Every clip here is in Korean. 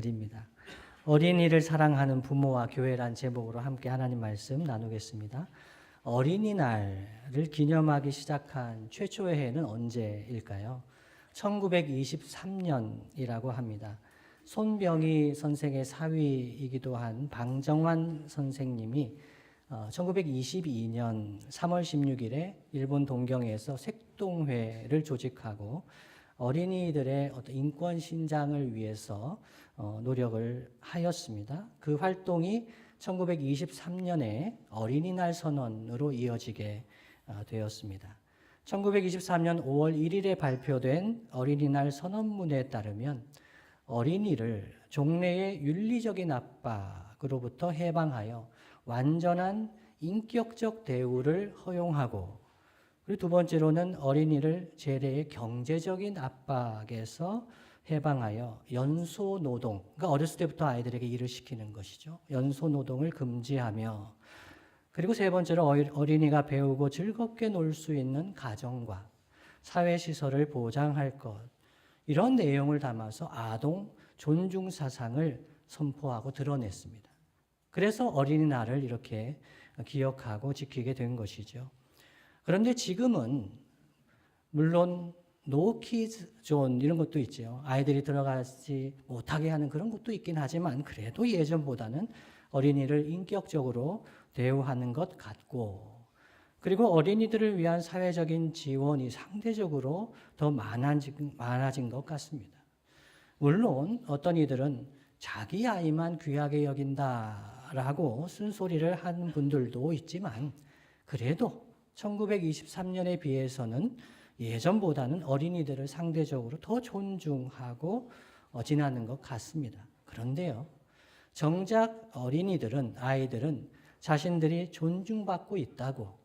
드립니다. 어린이를 사랑하는 부모와 교회란 제목으로 함께 하나님 말씀 나누겠습니다. 어린이날을 기념하기 시작한 최초의 해는 언제일까요? 1923년이라고 합니다. 손병희 선생의 사위이기도 한 방정환 선생님이 1922년 3월 16일에 일본 동경에서 색동회를 조직하고 어린이들의 어떤 인권 신장을 위해서 노력을 하였습니다. 그 활동이 1923년에 어린이날 선언으로 이어지게 되었습니다. 1923년 5월 1일에 발표된 어린이날 선언문에 따르면 어린이를 종래의 윤리적인 압박으로부터 해방하여 완전한 인격적 대우를 허용하고, 그리고 두 번째로는 어린이를 재래의 경제적인 압박에서 해방하여 연소노동, 그러니까 어렸을 때부터 아이들에게 일을 시키는 것이죠. 연소노동을 금지하며, 그리고 세 번째로 어린이가 배우고 즐겁게 놀 수 있는 가정과 사회시설을 보장할 것, 이런 내용을 담아서 아동 존중 사상을 선포하고 드러냈습니다. 그래서 어린이날을 이렇게 기억하고 지키게 된 것이죠. 그런데 지금은 물론 노키즈 존 이런 것도 있죠. 아이들이 들어가지 못하게 하는 그런 것도 있긴 하지만 그래도 예전보다는 어린이를 인격적으로 대우하는 것 같고, 그리고 어린이들을 위한 사회적인 지원이 상대적으로 더 많아진 것 같습니다. 물론 어떤 이들은 자기 아이만 귀하게 여긴다라고 쓴소리를 하는 분들도 있지만, 그래도 1923년에 비해서는 예전보다는 어린이들을 상대적으로 더 존중하고 지나는 것 같습니다. 그런데요, 정작 아이들은 자신들이 존중받고 있다고,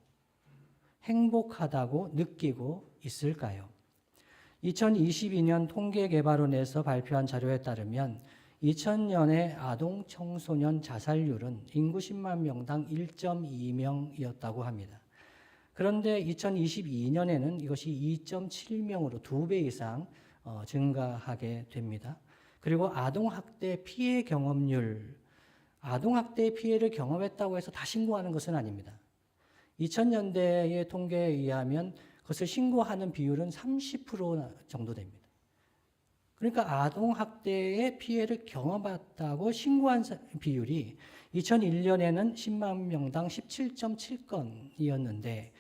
행복하다고 느끼고 있을까요? 2022년 통계개발원에서 발표한 자료에 따르면 2000년의 아동 청소년 자살률은 인구 10만 명당 1.2명이었다고 합니다. 그런데 2022년에는 이것이 2.7명으로 2배 이상 증가하게 됩니다. 그리고 아동학대 피해 경험률, 아동학대 피해를 경험했다고 해서 다 신고하는 것은 아닙니다. 2000년대의 통계에 의하면 그것을 신고하는 비율은 30% 정도 됩니다. 그러니까 아동학대의 피해를 경험했다고 신고한 비율이 2001년에는 10만 명당 17.7건이었는데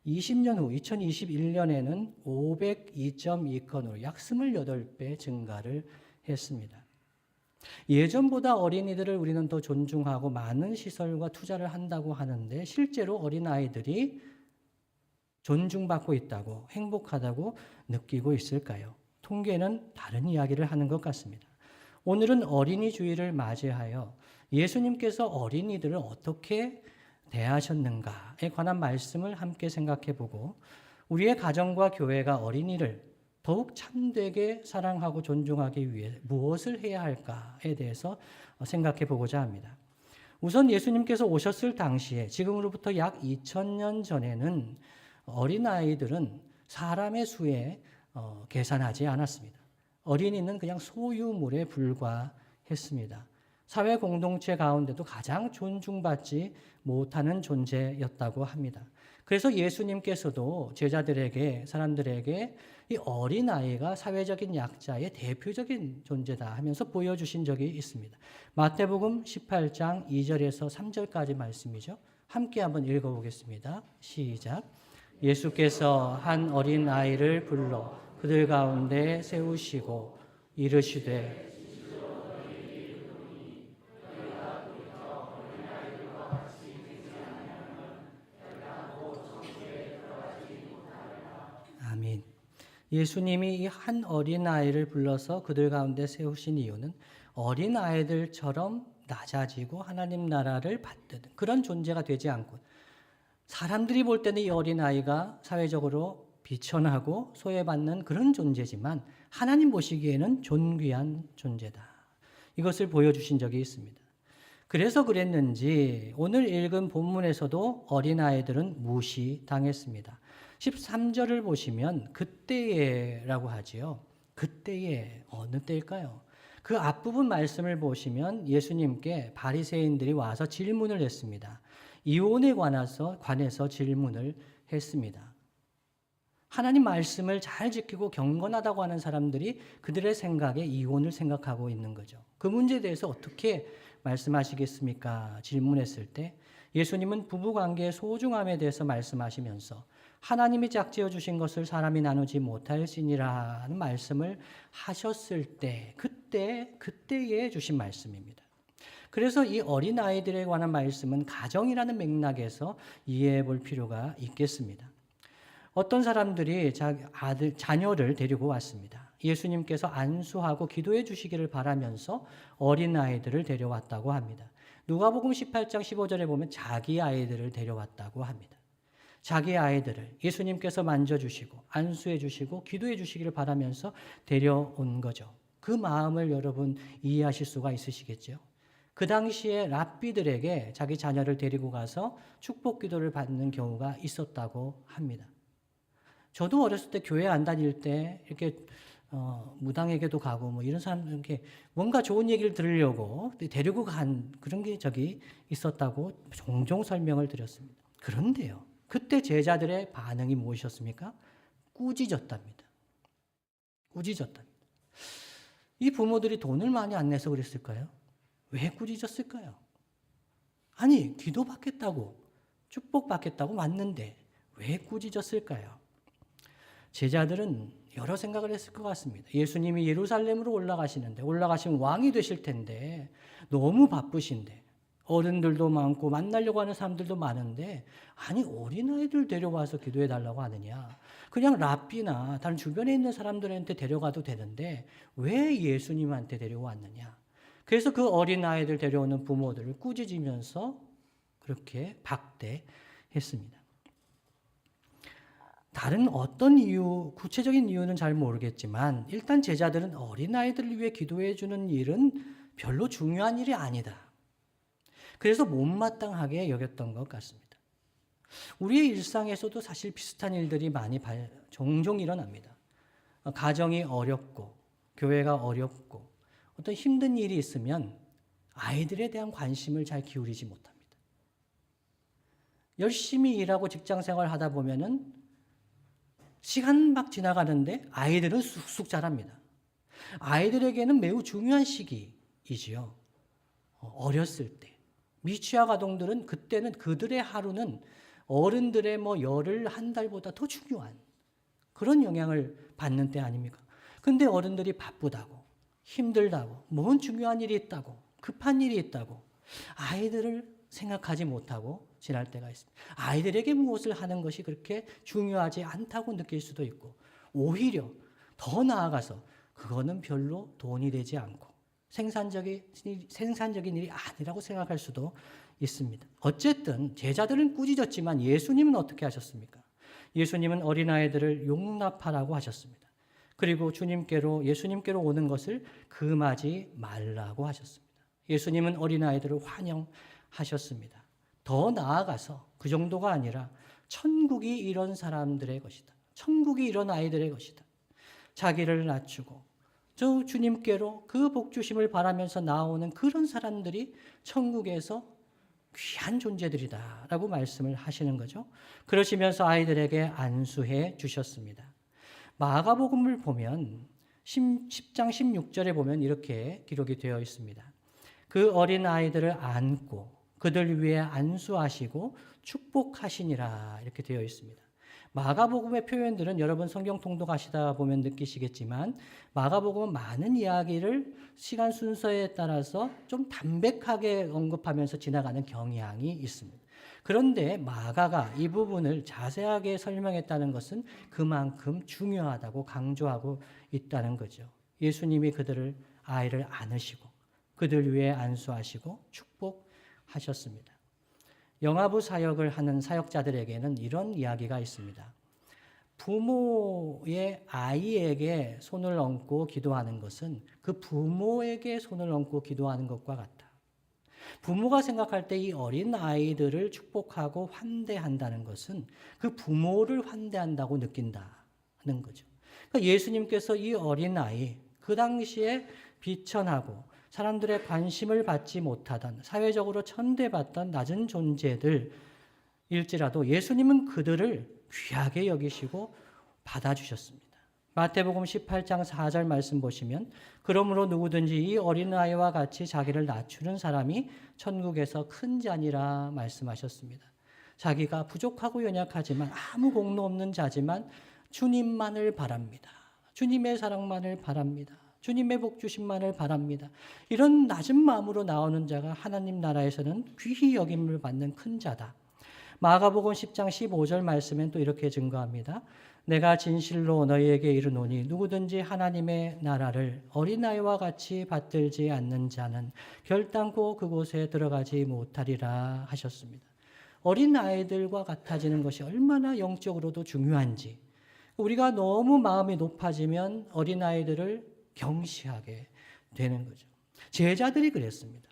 20년 후 2021년에는 502.2건으로 약 28배 증가를 했습니다. 예전보다 어린이들을 우리는 더 존중하고 많은 시설과 투자를 한다고 하는데, 실제로 어린아이들이 존중받고 있다고, 행복하다고 느끼고 있을까요? 통계는 다른 이야기를 하는 것 같습니다. 오늘은 어린이 주일을 맞이하여 예수님께서 어린이들을 어떻게 대하셨는가에 관한 말씀을 함께 생각해 보고, 우리의 가정과 교회가 어린이를 더욱 참되게 사랑하고 존중하기 위해 무엇을 해야 할까에 대해서 생각해 보고자 합니다. 우선 예수님께서 오셨을 당시에, 지금으로부터 약 2000년 전에는 어린아이들은 사람의 수에 계산하지 않았습니다. 어린이는 그냥 소유물에 불과했습니다. 사회 공동체 가운데도 가장 존중받지 못하는 존재였다고 합니다. 그래서 예수님께서도 제자들에게, 사람들에게 이 어린아이가 사회적인 약자의 대표적인 존재다 하면서 보여주신 적이 있습니다. 마태복음 18장 2절에서 3절까지 말씀이죠. 함께 한번 읽어보겠습니다. 시작. 예수께서 한 어린아이를 불러 그들 가운데 세우시고 이르시되, 아멘. 예수님이 이 한 어린아이를 불러서 그들 가운데 세우신 이유는 어린아이들처럼 낮아지고 하나님 나라를 받는 그런 존재가 되지 않고, 사람들이 볼 때는 이 어린아이가 사회적으로 비천하고 소외받는 그런 존재지만 하나님 보시기에는 존귀한 존재다, 이것을 보여주신 적이 있습니다. 그래서 그랬는지 오늘 읽은 본문에서도 어린아이들은 무시당했습니다. 13절을 보시면 그때에라고 하지요. 그때에, 어느 때일까요? 그 앞부분 말씀을 보시면 예수님께 바리새인들이 와서 질문을 했습니다. 이혼에 관해서 질문을 했습니다. 하나님 말씀을 잘 지키고 경건하다고 하는 사람들이 그들의 생각에 이혼을 생각하고 있는 거죠. 그 문제에 대해서 어떻게 말씀하시겠습니까? 질문했을 때 예수님은 부부관계의 소중함에 대해서 말씀하시면서 하나님이 짝지어 주신 것을 사람이 나누지 못할지니라는 말씀을 하셨을 때 그때에 주신 말씀입니다. 그래서 이 어린아이들에 관한 말씀은 가정이라는 맥락에서 이해해 볼 필요가 있겠습니다. 어떤 사람들이 자녀를 데리고 왔습니다. 예수님께서 안수하고 기도해 주시기를 바라면서 어린아이들을 데려왔다고 합니다. 누가복음 18장 15절에 보면 자기 아이들을 데려왔다고 합니다. 자기 아이들을 예수님께서 만져주시고 안수해 주시고 기도해 주시기를 바라면서 데려온 거죠. 그 마음을 여러분 이해하실 수가 있으시겠죠? 그 당시에 랍비들에게 자기 자녀를 데리고 가서 축복 기도를 받는 경우가 있었다고 합니다. 저도 어렸을 때 교회 안 다닐 때 이렇게 무당에게도 가고 뭐 이런 사람들에게 뭔가 좋은 얘기를 들으려고 데리고 간 그런 게 있었다고 종종 설명을 드렸습니다. 그런데요, 그때 제자들의 반응이 무엇이었습니까? 꾸짖었답니다. 꾸짖었답니다. 이 부모들이 돈을 많이 안 내서 그랬을까요? 왜 꾸짖었을까요? 아니, 기도받겠다고, 축복받겠다고 왔는데 왜 꾸짖었을까요? 제자들은 여러 생각을 했을 것 같습니다. 예수님이 예루살렘으로 올라가시면 왕이 되실 텐데 너무 바쁘신데 어른들도 많고 만나려고 하는 사람들도 많은데 아니 어린아이들 데려와서 기도해 달라고 하느냐. 그냥 랍비나 다른 주변에 있는 사람들한테 데려가도 되는데 왜 예수님한테 데려왔느냐. 그래서 그 어린아이들 데려오는 부모들을 꾸짖으면서 그렇게 박대했습니다. 다른 어떤 이유, 구체적인 이유는 잘 모르겠지만 일단 제자들은 어린아이들을 위해 기도해 주는 일은 별로 중요한 일이 아니다. 그래서 못마땅하게 여겼던 것 같습니다. 우리의 일상에서도 사실 비슷한 일들이 종종 일어납니다. 가정이 어렵고 교회가 어렵고 어떤 힘든 일이 있으면 아이들에 대한 관심을 잘 기울이지 못합니다. 열심히 일하고 직장생활 하다 보면은 시간 막 지나가는데 아이들은 쑥쑥 자랍니다. 아이들에게는 매우 중요한 시기이지요. 어렸을 때. 미취학 아동들은 그때는 그들의 하루는 어른들의 열을 한 달보다 더 중요한 그런 영향을 받는 때 아닙니까? 근데 어른들이 바쁘다고, 힘들다고, 뭔 중요한 일이 있다고, 급한 일이 있다고 아이들을 생각하지 못하고 지날 때가 있습니다. 아이들에게 무엇을 하는 것이 그렇게 중요하지 않다고 느낄 수도 있고 오히려 더 나아가서 그거는 별로 돈이 되지 않고 생산적인 일이 아니라고 생각할 수도 있습니다. 어쨌든 제자들은 꾸짖었지만 예수님은 어떻게 하셨습니까? 예수님은 어린아이들을 용납하라고 하셨습니다. 그리고 예수님께로 오는 것을 금하지 말라고 하셨습니다. 예수님은 어린아이들을 환영하셨습니다. 더 나아가서 그 정도가 아니라 천국이 이런 사람들의 것이다. 천국이 이런 아이들의 것이다. 자기를 낮추고 저 주님께로 그 복주심을 바라면서 나오는 그런 사람들이 천국에서 귀한 존재들이다 라고 말씀을 하시는 거죠. 그러시면서 아이들에게 안수해 주셨습니다. 마가복음을 보면 10장 16절에 보면 이렇게 기록이 되어 있습니다. 그 어린 아이들을 안고 그들 위해 안수하시고 축복하시니라 이렇게 되어 있습니다. 마가복음의 표현들은 여러분 성경 통독하시다 보면 느끼시겠지만 마가복음은 많은 이야기를 시간 순서에 따라서 좀 담백하게 언급하면서 지나가는 경향이 있습니다. 그런데 마가가 이 부분을 자세하게 설명했다는 것은 그만큼 중요하다고 강조하고 있다는 거죠. 예수님이 아이를 안으시고 그들 위해 안수하시고 축복하셨습니다. 영아부 사역을 하는 사역자들에게는 이런 이야기가 있습니다. 부모의 아이에게 손을 얹고 기도하는 것은 그 부모에게 손을 얹고 기도하는 것과 같다. 부모가 생각할 때 이 어린 아이들을 축복하고 환대한다는 것은 그 부모를 환대한다고 느낀다는 거죠. 그러니까 예수님께서 이 어린 아이, 그 당시에 비천하고 사람들의 관심을 받지 못하던 사회적으로 천대받던 낮은 존재들일지라도 예수님은 그들을 귀하게 여기시고 받아주셨습니다. 마태복음 18장 4절 말씀 보시면 그러므로 누구든지 이 어린아이와 같이 자기를 낮추는 사람이 천국에서 큰 자니라 말씀하셨습니다. 자기가 부족하고 연약하지만 아무 공로 없는 자지만 주님만을 바랍니다. 주님의 사랑만을 바랍니다. 주님의 복 주심만을 바랍니다. 이런 낮은 마음으로 나오는 자가 하나님 나라에서는 귀히 여김을 받는 큰 자다. 마가복음 10장 15절 말씀엔 또 이렇게 증거합니다. 내가 진실로 너희에게 이르노니 누구든지 하나님의 나라를 어린아이와 같이 받들지 않는 자는 결단코 그곳에 들어가지 못하리라 하셨습니다. 어린아이들과 같아지는 것이 얼마나 영적으로도 중요한지, 우리가 너무 마음이 높아지면 어린아이들을 경시하게 되는 거죠. 제자들이 그랬습니다.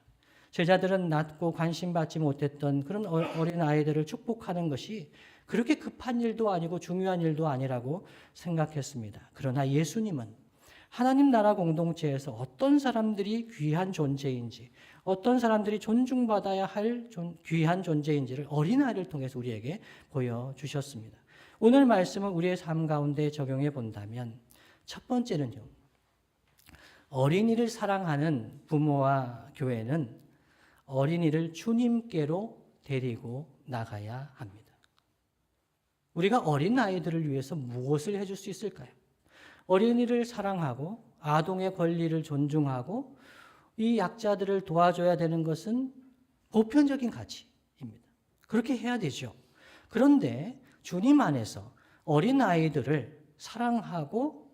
제자들은 낮고 관심받지 못했던 그런 어린아이들을 축복하는 것이 그렇게 급한 일도 아니고 중요한 일도 아니라고 생각했습니다. 그러나 예수님은 하나님 나라 공동체에서 어떤 사람들이 귀한 존재인지, 어떤 사람들이 존중받아야 할 귀한 존재인지를 어린아이를 통해서 우리에게 보여주셨습니다. 오늘 말씀은 우리의 삶 가운데 적용해 본다면 첫 번째는요, 어린이를 사랑하는 부모와 교회는 어린이를 주님께로 데리고 나가야 합니다. 우리가 어린아이들을 위해서 무엇을 해줄 수 있을까요? 어린이를 사랑하고 아동의 권리를 존중하고 이 약자들을 도와줘야 되는 것은 보편적인 가치입니다. 그렇게 해야 되죠. 그런데 주님 안에서 어린아이들을 사랑하고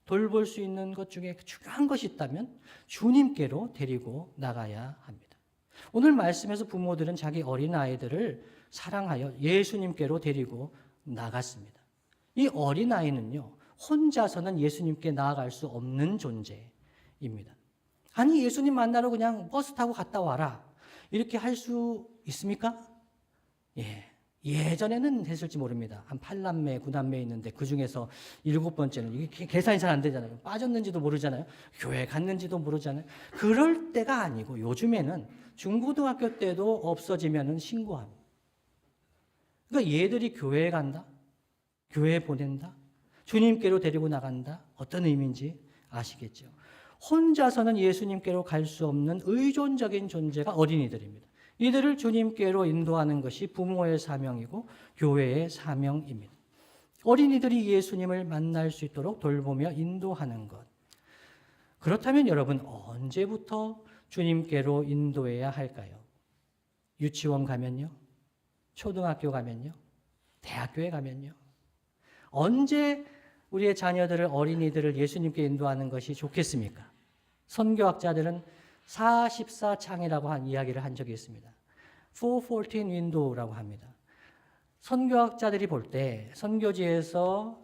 돌볼 수 있는 것 중에 중요한 것이 있다면 주님께로 데리고 나가야 합니다. 오늘 말씀에서 부모들은 자기 어린아이들을 사랑하여 예수님께로 데리고 나갔습니다. 이 어린아이는요, 혼자서는 예수님께 나아갈 수 없는 존재입니다. 아니, 예수님 만나러 그냥 버스 타고 갔다 와라, 이렇게 할 수 있습니까? 예전에는 했을지 모릅니다. 한 8남매, 9남매 있는데 그 중에서 7번째는 이게 계산이 잘 안 되잖아요. 빠졌는지도 모르잖아요. 교회 갔는지도 모르잖아요. 그럴 때가 아니고 요즘에는 중고등학교 때도 없어지면은 신고합니다. 그러니까 얘들이 교회에 간다, 교회에 보낸다, 주님께로 데리고 나간다. 어떤 의미인지 아시겠죠? 혼자서는 예수님께로 갈 수 없는 의존적인 존재가 어린이들입니다. 이들을 주님께로 인도하는 것이 부모의 사명이고 교회의 사명입니다. 어린이들이 예수님을 만날 수 있도록 돌보며 인도하는 것. 그렇다면 여러분, 언제부터 주님께로 인도해야 할까요? 유치원 가면요? 초등학교 가면요? 대학교에 가면요? 언제 우리의 자녀들을, 어린이들을 예수님께 인도하는 것이 좋겠습니까? 선교학자들은 44창이라고 한 이야기를 한 적이 있습니다. 414 window라고 합니다. 선교학자들이 볼 때 선교지에서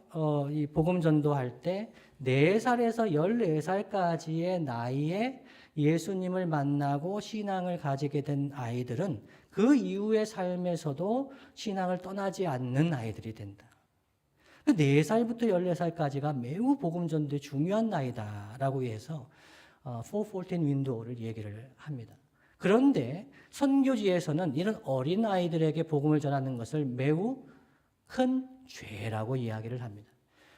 이 복음 전도할 때 4살에서 14살까지의 나이에 예수님을 만나고 신앙을 가지게 된 아이들은 그 이후의 삶에서도 신앙을 떠나지 않는 아이들이 된다. 4살부터 14살까지가 매우 복음 전도에 중요한 나이다라고 해서 414 window를 얘기를 합니다. 그런데 선교지에서는 이런 어린아이들에게 복음을 전하는 것을 매우 큰 죄라고 이야기를 합니다.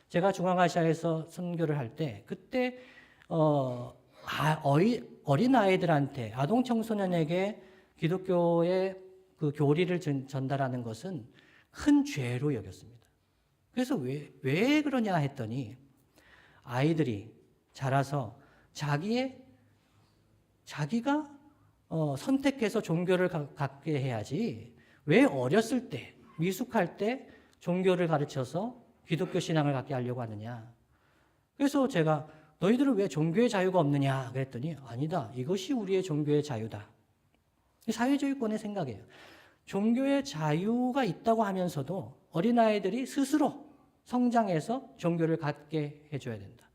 제가 중앙아시아에서 선교를 할 때 그때 어린아이들한테, 아동 청소년에게 기독교의 그 교리를 전달하는 것은 큰 죄로 여겼습니다. 그래서 왜 그러냐 했더니 아이들이 자라서 자기가 선택해서 종교를 갖게 해야지 왜 어렸을 때, 미숙할 때 종교를 가르쳐서 기독교 신앙을 갖게 하려고 하느냐. 그래서 제가 너희들은 왜 종교의 자유가 없느냐 그랬더니 아니다, 이것이 우리의 종교의 자유다. 사회주의권의 생각이에요. 종교의 자유가 있다고 하면서도 어린아이들이 스스로 성장해서 종교를 갖게 해줘야 된다.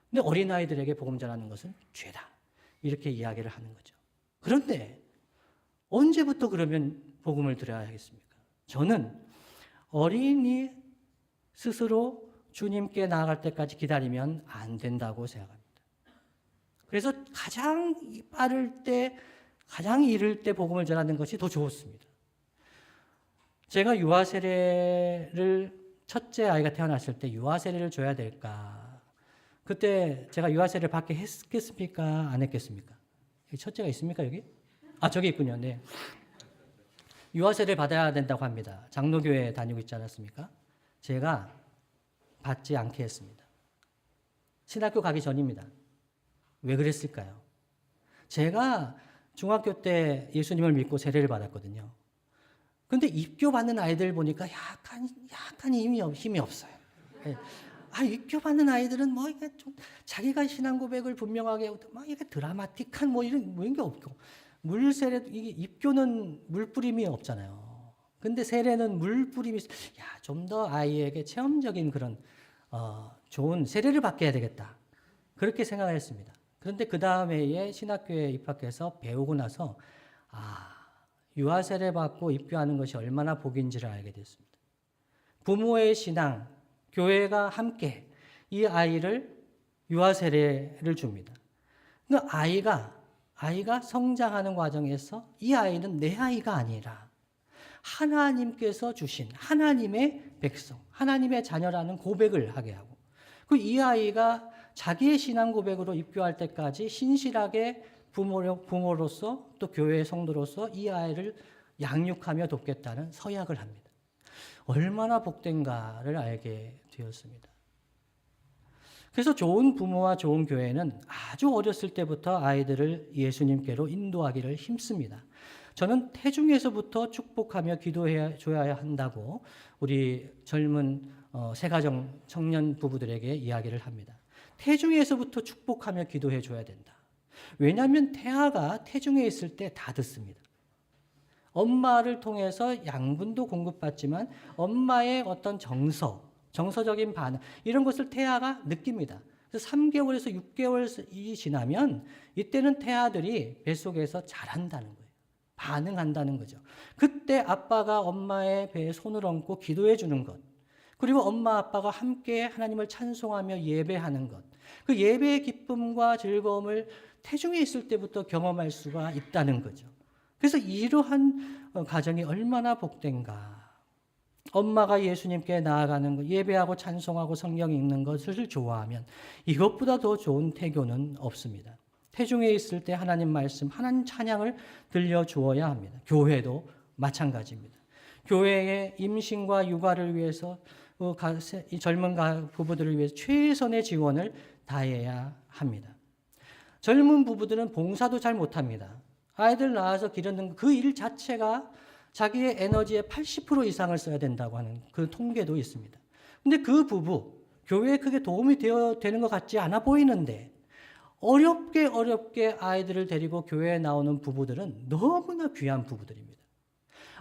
근데 어린아이들에게 복음 전하는 것은 죄다, 이렇게 이야기를 하는 거죠. 그런데 언제부터 그러면 복음을 들어야 하겠습니까? 저는 어린이 스스로 주님께 나아갈 때까지 기다리면 안 된다고 생각합니다. 그래서 가장 빠를 때, 가장 이를 때 복음을 전하는 것이 더 좋습니다. 제가 유아 세례를 첫째 아이가 태어났을 때 유아 세례를 줘야 될까? 그때 제가 유아 세례를 받게 했겠습니까? 안 했겠습니까? 첫째가 있습니까, 여기? 아, 저기 있군요. 네. 유아 세례를 받아야 된다고 합니다. 장로교회 다니고 있지 않았습니까? 제가 받지 않게 했습니다. 신학교 가기 전입니다. 왜 그랬을까요? 제가 중학교 때 예수님을 믿고 세례를 받았거든요. 근데 입교 받는 아이들 보니까 약간 힘이 없어요. 입교 받는 아이들은 뭐 이게 좀 자기가 신앙 고백을 분명하게 막 이게 드라마틱한 뭐 이런 게 없고 물 세례 이게 입교는 물 뿌림이 없잖아요. 근데 세례는 물 뿌림이 좀 더 아이에게 체험적인 그런 좋은 세례를 받게 해야 되겠다. 그렇게 생각을 했습니다. 그런데 그 다음에 신학교에 입학해서 배우고 나서 유아 세례 받고 입교하는 것이 얼마나 복인지를 알게 됐습니다. 부모의 신앙, 교회가 함께 이 아이를 유아 세례를 줍니다. 그러니까 아이가 성장하는 과정에서 이 아이는 내 아이가 아니라 하나님께서 주신 하나님의 백성, 하나님의 자녀라는 고백을 하게 하고 이 아이가 자기의 신앙 고백으로 입교할 때까지 신실하게 부모로서 또 교회의 성도로서 이 아이를 양육하며 돕겠다는 서약을 합니다. 얼마나 복된가를 알게 되었습니다. 그래서 좋은 부모와 좋은 교회는 아주 어렸을 때부터 아이들을 예수님께로 인도하기를 힘씁니다. 저는 태중에서부터 축복하며 기도해 줘야 한다고 우리 젊은 새가정 청년 부부들에게 이야기를 합니다. 태중에서부터 축복하며 기도해 줘야 된다. 왜냐하면 태아가 태중에 있을 때 다 듣습니다. 엄마를 통해서 양분도 공급받지만 엄마의 어떤 정서적인 반응 이런 것을 태아가 느낍니다. 그래서 3개월에서 6개월이 지나면 이때는 태아들이 뱃속에서 자란다는 거예요. 반응한다는 거죠. 그때 아빠가 엄마의 배에 손을 얹고 기도해 주는 것 그리고 엄마 아빠가 함께 하나님을 찬송하며 예배하는 것 그 예배의 기쁨과 즐거움을 태중에 있을 때부터 경험할 수가 있다는 거죠. 그래서 이러한 가정이 얼마나 복된가. 엄마가 예수님께 나아가는 것, 예배하고 찬송하고 성경 읽는 것을 좋아하면 이것보다 더 좋은 태교는 없습니다. 태중에 있을 때 하나님 말씀, 하나님 찬양을 들려주어야 합니다. 교회도 마찬가지입니다. 교회의 임신과 육아를 위해서 이 젊은 부부들을 위해서 최선의 지원을 다해야 합니다. 젊은 부부들은 봉사도 잘 못합니다. 아이들 낳아서 기르는 그 일 자체가 자기의 에너지의 80% 이상을 써야 된다고 하는 그 통계도 있습니다. 근데 그 부부, 교회에 크게 도움이 되는 것 같지 않아 보이는데 어렵게 아이들을 데리고 교회에 나오는 부부들은 너무나 귀한 부부들입니다.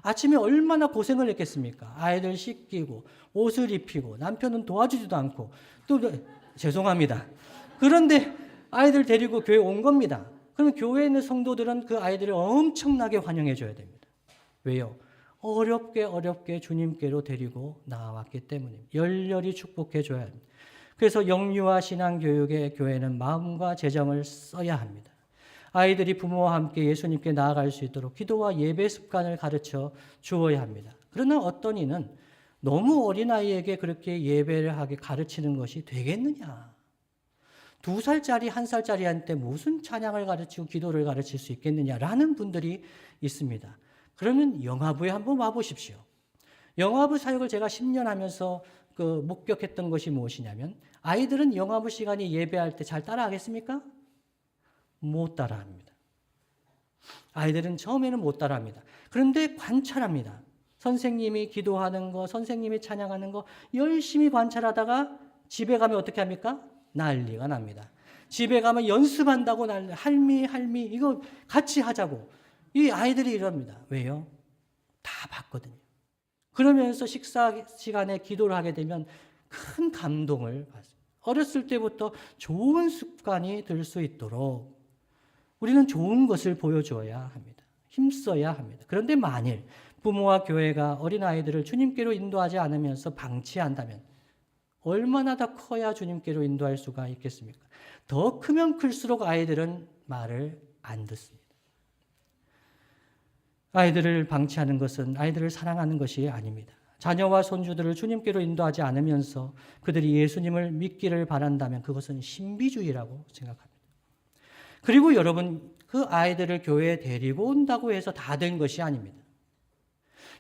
아침에 얼마나 고생을 했겠습니까? 아이들 씻기고 옷을 입히고 남편은 도와주지도 않고 또 죄송합니다. 그런데 아이들 데리고 교회 온 겁니다. 그럼 교회에 있는 성도들은 그 아이들을 엄청나게 환영해 줘야 됩니다. 왜요? 어렵게 주님께로 데리고 나왔기 때문입니다. 열렬히 축복해 줘야 합니다. 그래서 영유아 신앙교육에 교회는 마음과 재정을 써야 합니다. 아이들이 부모와 함께 예수님께 나아갈 수 있도록 기도와 예배 습관을 가르쳐 주어야 합니다. 그러나 어떤 이는 너무 어린아이에게 그렇게 예배를 하게 가르치는 것이 되겠느냐? 2살짜리, 1살짜리한테 무슨 찬양을 가르치고 기도를 가르칠 수 있겠느냐라는 분들이 있습니다. 그러면 영화부에 한번 와보십시오. 영화부 사역을 제가 10년 하면서 목격했던 것이 무엇이냐면 아이들은 영화부 시간이 예배할 때 잘 따라하겠습니까? 못 따라합니다. 아이들은 처음에는 못 따라합니다. 그런데 관찰합니다. 선생님이 기도하는 거, 선생님이 찬양하는 거 열심히 관찰하다가 집에 가면 어떻게 합니까? 난리가 납니다. 집에 가면 연습한다고 할미 이거 같이 하자고. 이 아이들이 이럽니다. 왜요? 다 봤거든요. 그러면서 식사 시간에 기도를 하게 되면 큰 감동을 받습니다. 어렸을 때부터 좋은 습관이 들 수 있도록 우리는 좋은 것을 보여줘야 합니다. 힘써야 합니다. 그런데 만일 부모와 교회가 어린아이들을 주님께로 인도하지 않으면서 방치한다면 얼마나 더 커야 주님께로 인도할 수가 있겠습니까? 더 크면 클수록 아이들은 말을 안 듣습니다. 아이들을 방치하는 것은 아이들을 사랑하는 것이 아닙니다. 자녀와 손주들을 주님께로 인도하지 않으면서 그들이 예수님을 믿기를 바란다면 그것은 신비주의라고 생각합니다. 그리고 여러분, 그 아이들을 교회에 데리고 온다고 해서 다 된 것이 아닙니다.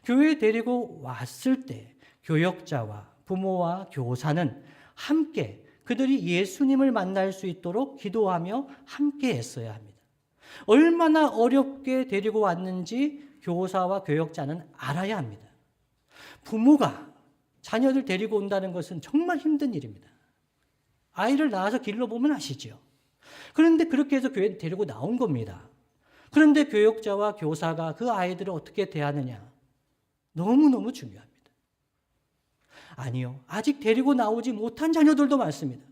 교회에 데리고 왔을 때 교역자와 부모와 교사는 함께 그들이 예수님을 만날 수 있도록 기도하며 함께 했어야 합니다. 얼마나 어렵게 데리고 왔는지 교사와 교역자는 알아야 합니다. 부모가 자녀를 데리고 온다는 것은 정말 힘든 일입니다. 아이를 낳아서 길러보면 아시죠. 그런데 그렇게 해서 교회에 데리고 나온 겁니다. 그런데 교역자와 교사가 그 아이들을 어떻게 대하느냐, 너무너무 중요합니다. 아니요, 아직 데리고 나오지 못한 자녀들도 많습니다.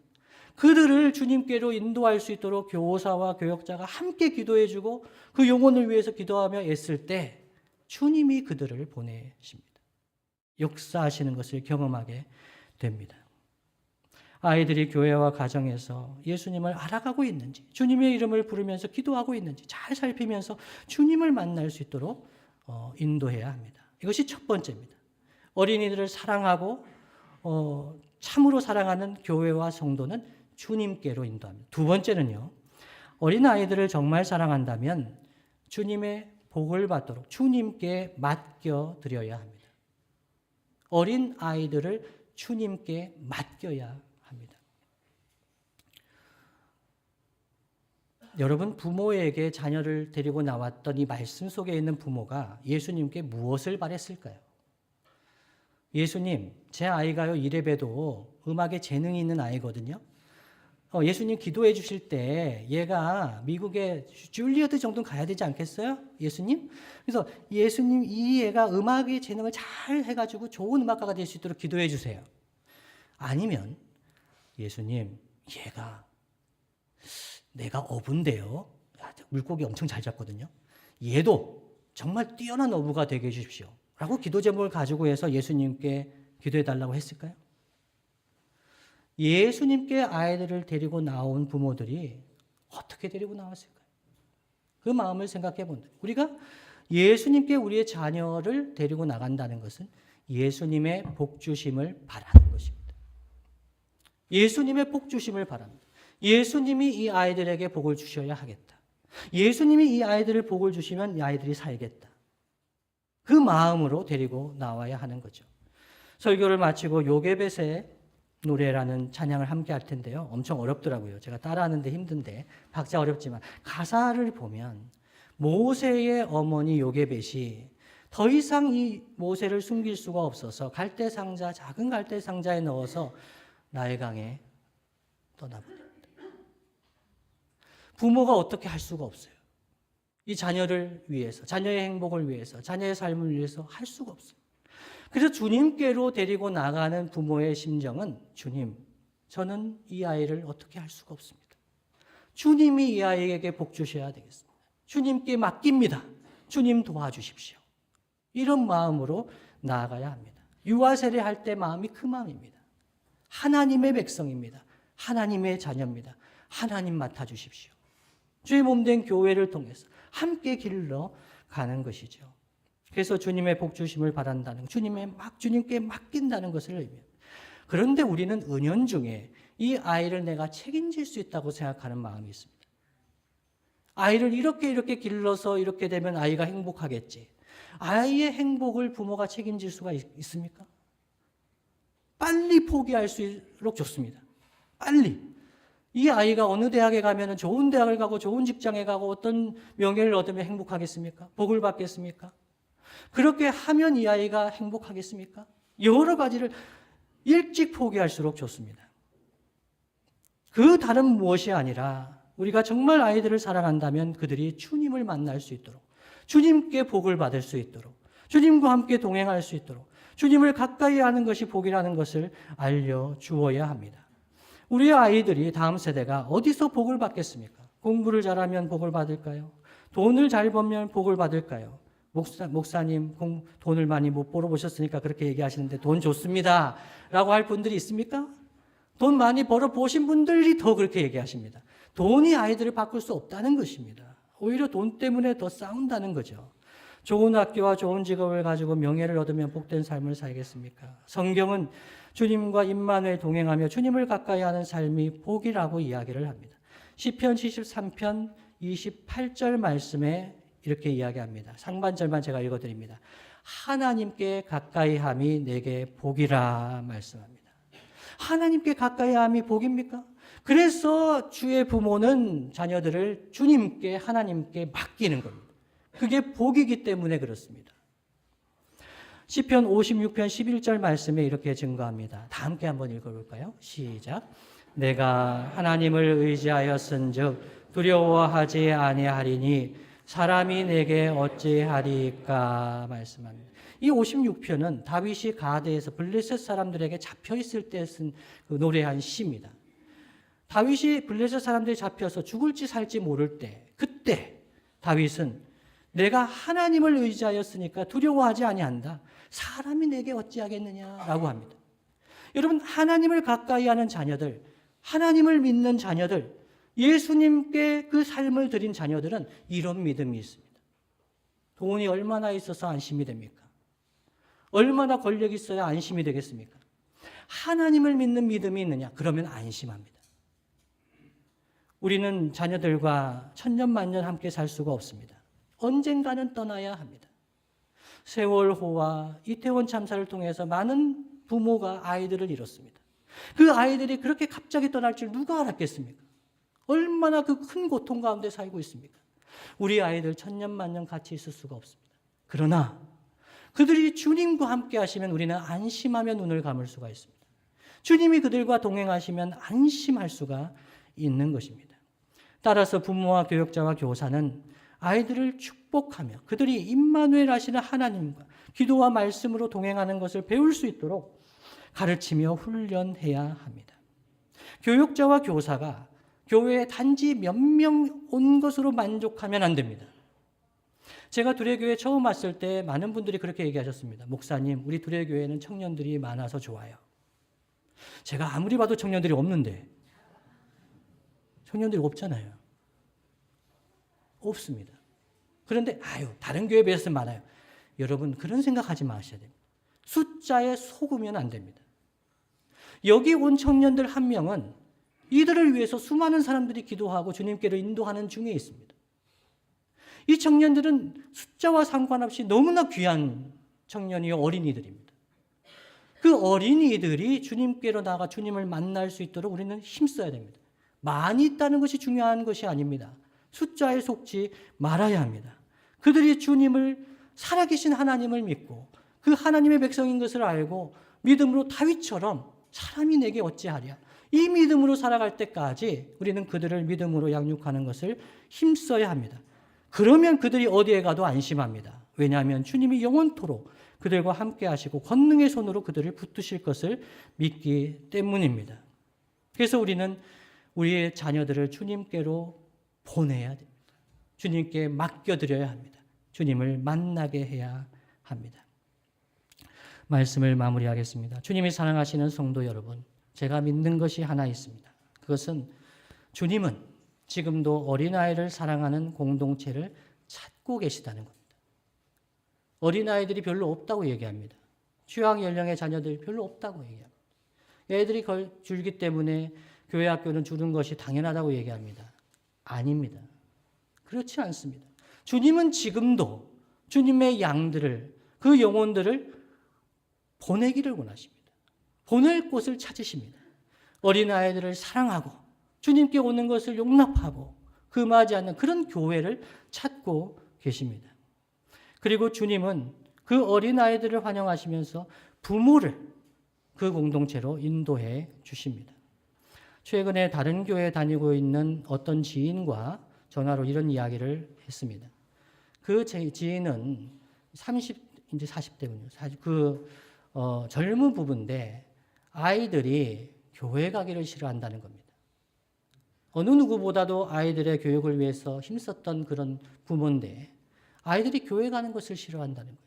그들을 주님께로 인도할 수 있도록 교사와 교역자가 함께 기도해주고 그 영혼을 위해서 기도하며 애쓸 때 주님이 그들을 보내십니다. 역사하시는 것을 경험하게 됩니다. 아이들이 교회와 가정에서 예수님을 알아가고 있는지, 주님의 이름을 부르면서 기도하고 있는지 잘 살피면서 주님을 만날 수 있도록 인도해야 합니다. 이것이 첫 번째입니다. 어린이들을 사랑하고 참으로 사랑하는 교회와 성도는 주님께로 인도합니다. 두 번째는요, 어린아이들을 정말 사랑한다면 주님의 복을 받도록 주님께 맡겨드려야 합니다. 어린아이들을 주님께 맡겨야 합니다. 여러분, 부모에게 자녀를 데리고 나왔던 이 말씀 속에 있는 부모가 예수님께 무엇을 바랬을까요? 예수님, 제 아이가요, 이래봬도 음악에 재능이 있는 아이거든요. 예수님 기도해 주실 때 얘가 미국의 줄리어드 정도는 가야 되지 않겠어요? 예수님? 그래서 예수님, 이 애가 음악의 재능을 잘 해가지고 좋은 음악가가 될 수 있도록 기도해 주세요. 아니면 예수님, 얘가 내가 어부인데요, 물고기 엄청 잘 잡거든요. 얘도 정말 뛰어난 어부가 되게 해주십시오 라고 기도 제목을 가지고 해서 예수님께 기도해 달라고 했을까요? 예수님께 아이들을 데리고 나온 부모들이 어떻게 데리고 나왔을까요? 그 마음을 생각해 본다. 우리가 예수님께 우리의 자녀를 데리고 나간다는 것은 예수님의 복 주심을 바라는 것입니다. 예수님의 복 주심을 바랍니다. 예수님이 이 아이들에게 복을 주셔야 하겠다. 예수님이 이 아이들을 복을 주시면 이 아이들이 살겠다. 그 마음으로 데리고 나와야 하는 거죠. 설교를 마치고 요게벳의 노래라는 찬양을 함께 할 텐데요. 엄청 어렵더라고요. 제가 따라하는데 힘든데 박자 어렵지만 가사를 보면 모세의 어머니 요게벳이 더 이상 이 모세를 숨길 수가 없어서 갈대상자, 작은 갈대상자에 넣어서 나일강에 떠나버립니다. 부모가 어떻게 할 수가 없어요. 이 자녀를 위해서, 자녀의 행복을 위해서, 자녀의 삶을 위해서 할 수가 없어요. 그래서 주님께로 데리고 나가는 부모의 심정은, 주님, 저는 이 아이를 어떻게 할 수가 없습니다. 주님이 이 아이에게 복 주셔야 되겠습니다. 주님께 맡깁니다. 주님 도와주십시오. 이런 마음으로 나아가야 합니다. 유아 세례할 때 마음이 그 마음입니다. 하나님의 백성입니다. 하나님의 자녀입니다. 하나님 맡아주십시오. 주의 몸된 교회를 통해서 함께 길러 가는 것이죠. 그래서 주님의 복 주심을 바란다는, 주님께 맡긴다는 것을 의미합니다. 그런데 우리는 은연중에 이 아이를 내가 책임질 수 있다고 생각하는 마음이 있습니다. 아이를 이렇게 길러서 이렇게 되면 아이가 행복하겠지. 아이의 행복을 부모가 책임질 수가 있습니까? 빨리 포기할수록 좋습니다. 빨리. 이 아이가 어느 대학에 가면 좋은 대학을 가고 좋은 직장에 가고 어떤 명예를 얻으면 행복하겠습니까? 복을 받겠습니까? 그렇게 하면 이 아이가 행복하겠습니까? 여러 가지를 일찍 포기할수록 좋습니다. 그 다른 무엇이 아니라 우리가 정말 아이들을 사랑한다면 그들이 주님을 만날 수 있도록, 주님께 복을 받을 수 있도록, 주님과 함께 동행할 수 있도록 주님을 가까이 하는 것이 복이라는 것을 알려주어야 합니다. 우리의 아이들이, 다음 세대가 어디서 복을 받겠습니까? 공부를 잘하면 복을 받을까요? 돈을 잘 벌면 복을 받을까요? 목사님, 돈을 많이 못 벌어보셨으니까 그렇게 얘기하시는데 돈 좋습니다 라고 할 분들이 있습니까? 돈 많이 벌어 보신 분들이 더 그렇게 얘기하십니다. 돈이 아이들을 바꿀 수 없다는 것입니다. 오히려 돈 때문에 더 싸운다는 거죠. 좋은 학교와 좋은 직업을 가지고 명예를 얻으면 복된 삶을 살겠습니까? 성경은 주님과 임마누엘 동행하며 주님을 가까이 하는 삶이 복이라고 이야기를 합니다. 시편 73편 28절 말씀에 이렇게 이야기합니다. 상반절만 제가 읽어드립니다. 하나님께 가까이함이 내게 복이라 말씀합니다. 하나님께 가까이함이 복입니까? 그래서 주의 부모는 자녀들을 주님께 하나님께 맡기는 겁니다. 그게 복이기 때문에 그렇습니다. 시편 56편 11절 말씀에 이렇게 증거합니다. 다 함께 한번 읽어볼까요? 시작. 내가 하나님을 의지하였은즉 두려워하지 아니하리니 사람이 내게 어찌하리까 말씀합니다. 이 56편은 다윗이 가드에서 블레셋 사람들에게 잡혀 있을 때 쓴 그 노래한 시입니다. 다윗이 블레셋 사람들이 잡혀서 죽을지 살지 모를 때, 그때 다윗은 내가 하나님을 의지하였으니까 두려워하지 아니한다. 사람이 내게 어찌하겠느냐라고 합니다. 여러분, 하나님을 가까이 하는 자녀들, 하나님을 믿는 자녀들, 예수님께 그 삶을 드린 자녀들은 이런 믿음이 있습니다. 돈이 얼마나 있어서 안심이 됩니까? 얼마나 권력이 있어야 안심이 되겠습니까? 하나님을 믿는 믿음이 있느냐? 그러면 안심합니다. 우리는 자녀들과 천년만년 함께 살 수가 없습니다. 언젠가는 떠나야 합니다. 세월호와 이태원 참사를 통해서 많은 부모가 아이들을 잃었습니다. 그 아이들이 그렇게 갑자기 떠날 줄 누가 알았겠습니까? 얼마나 그 큰 고통 가운데 살고 있습니까? 우리 아이들 천년만년 같이 있을 수가 없습니다. 그러나 그들이 주님과 함께 하시면 우리는 안심하며 눈을 감을 수가 있습니다. 주님이 그들과 동행하시면 안심할 수가 있는 것입니다. 따라서 부모와 교육자와 교사는 아이들을 축복하며 그들이 임마누엘 하시는 하나님과 기도와 말씀으로 동행하는 것을 배울 수 있도록 가르치며 훈련해야 합니다. 교육자와 교사가 교회에 단지 몇 명 온 것으로 만족하면 안 됩니다. 제가 두레교회 처음 왔을 때 많은 분들이 그렇게 얘기하셨습니다. 목사님, 우리 두레교회는 청년들이 많아서 좋아요. 제가 아무리 봐도 청년들이 없는데, 청년들이 없잖아요. 없습니다. 그런데 다른 교회에 비해서 많아요. 여러분, 그런 생각하지 마셔야 됩니다. 숫자에 속으면 안 됩니다. 여기 온 청년들 한 명은 이들을 위해서 수많은 사람들이 기도하고 주님께로 인도하는 중에 있습니다. 이 청년들은 숫자와 상관없이 너무나 귀한 청년이요 어린이들입니다. 그 어린이들이 주님께로 나가 주님을 만날 수 있도록 우리는 힘써야 됩니다. 많이 있다는 것이 중요한 것이 아닙니다. 숫자에 속지 말아야 합니다. 그들이 주님을 살아계신 하나님을 믿고 그 하나님의 백성인 것을 알고 믿음으로 다윗처럼 사람이 내게 어찌하랴 이 믿음으로 살아갈 때까지 우리는 그들을 믿음으로 양육하는 것을 힘써야 합니다. 그러면 그들이 어디에 가도 안심합니다. 왜냐하면 주님이 영원토록 그들과 함께 하시고 권능의 손으로 그들을 붙드실 것을 믿기 때문입니다. 그래서 우리는 우리의 자녀들을 주님께로 보내야 됩니다. 주님께 맡겨드려야 합니다. 주님을 만나게 해야 합니다. 말씀을 마무리하겠습니다. 주님이 사랑하시는 성도 여러분, 제가 믿는 것이 하나 있습니다. 그것은 주님은 지금도 어린아이를 사랑하는 공동체를 찾고 계시다는 겁니다. 어린아이들이 별로 없다고 얘기합니다. 취학 연령의 자녀들이 별로 없다고 얘기합니다. 애들이 줄기 때문에 교회 학교는 주는 것이 당연하다고 얘기합니다. 아닙니다. 그렇지 않습니다. 주님은 지금도 주님의 양들을, 그 영혼들을 보내기를 원하십니다. 보낼 곳을 찾으십니다. 어린아이들을 사랑하고 주님께 오는 것을 용납하고 금하지 않는 그런 교회를 찾고 계십니다. 그리고 주님은 그 어린아이들을 환영하시면서 부모를 그 공동체로 인도해 주십니다. 최근에 다른 교회에 다니고 있는 어떤 지인과 전화로 이런 이야기를 했습니다. 그 지인은 30, 이제 40대군요. 젊은 부부인데 아이들이 교회 가기를 싫어한다는 겁니다. 어느 누구보다도 아이들의 교육을 위해서 힘썼던 그런 부모인데 아이들이 교회 가는 것을 싫어한다는 거예요.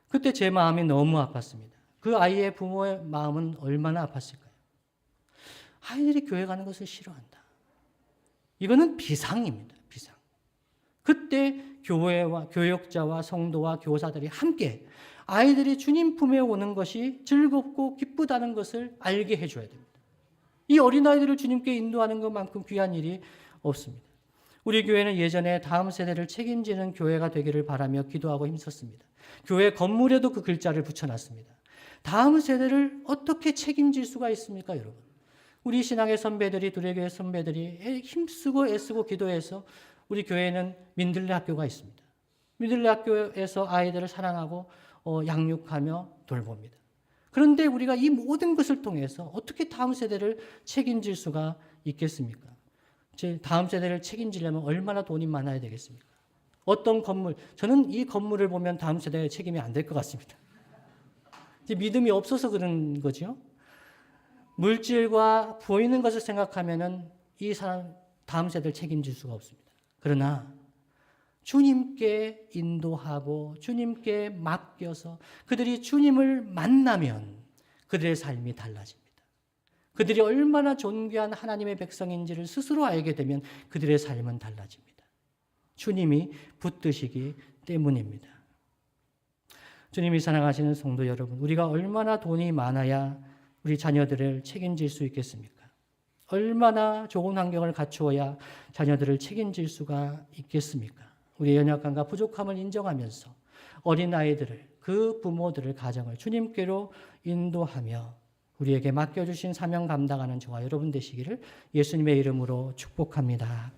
그때 제 마음이 너무 아팠습니다. 그 아이의 부모의 마음은 얼마나 아팠을까요? 아이들이 교회 가는 것을 싫어한다. 이거는 비상입니다. 비상. 그때 교회와 교역자와 성도와 교사들이 함께 아이들이 주님 품에 오는 것이 즐겁고 기쁘다는 것을 알게 해줘야 됩니다. 이 어린아이들을 주님께 인도하는 것만큼 귀한 일이 없습니다. 우리 교회는 예전에 다음 세대를 책임지는 교회가 되기를 바라며 기도하고 힘썼습니다. 교회 건물에도 그 글자를 붙여놨습니다. 다음 세대를 어떻게 책임질 수가 있습니까, 여러분? 우리 신앙의 선배들이, 두레교회 선배들이 힘쓰고 애쓰고 기도해서 우리 교회에는 민들레 학교가 있습니다. 민들레 학교에서 아이들을 사랑하고 양육하며 돌봅니다. 그런데 우리가 이 모든 것을 통해서 어떻게 다음 세대를 책임질 수가 있겠습니까? 다음 세대를 책임지려면 얼마나 돈이 많아야 되겠습니까? 어떤 건물, 저는 이 건물을 보면 다음 세대의 책임이 안 될 것 같습니다. 믿음이 없어서 그런 거죠. 물질과 보이는 것을 생각하면은 이 사람 다음 세대를 책임질 수가 없습니다. 그러나 주님께 인도하고 주님께 맡겨서 그들이 주님을 만나면 그들의 삶이 달라집니다. 그들이 얼마나 존귀한 하나님의 백성인지를 스스로 알게 되면 그들의 삶은 달라집니다. 주님이 붙드시기 때문입니다. 주님이 사랑하시는 성도 여러분, 우리가 얼마나 돈이 많아야 우리 자녀들을 책임질 수 있겠습니까? 얼마나 좋은 환경을 갖추어야 자녀들을 책임질 수가 있겠습니까? 우리의 연약함과 부족함을 인정하면서 어린아이들을, 그 부모들을, 가정을 주님께로 인도하며 우리에게 맡겨주신 사명 감당하는 저와 여러분 되시기를 예수님의 이름으로 축복합니다.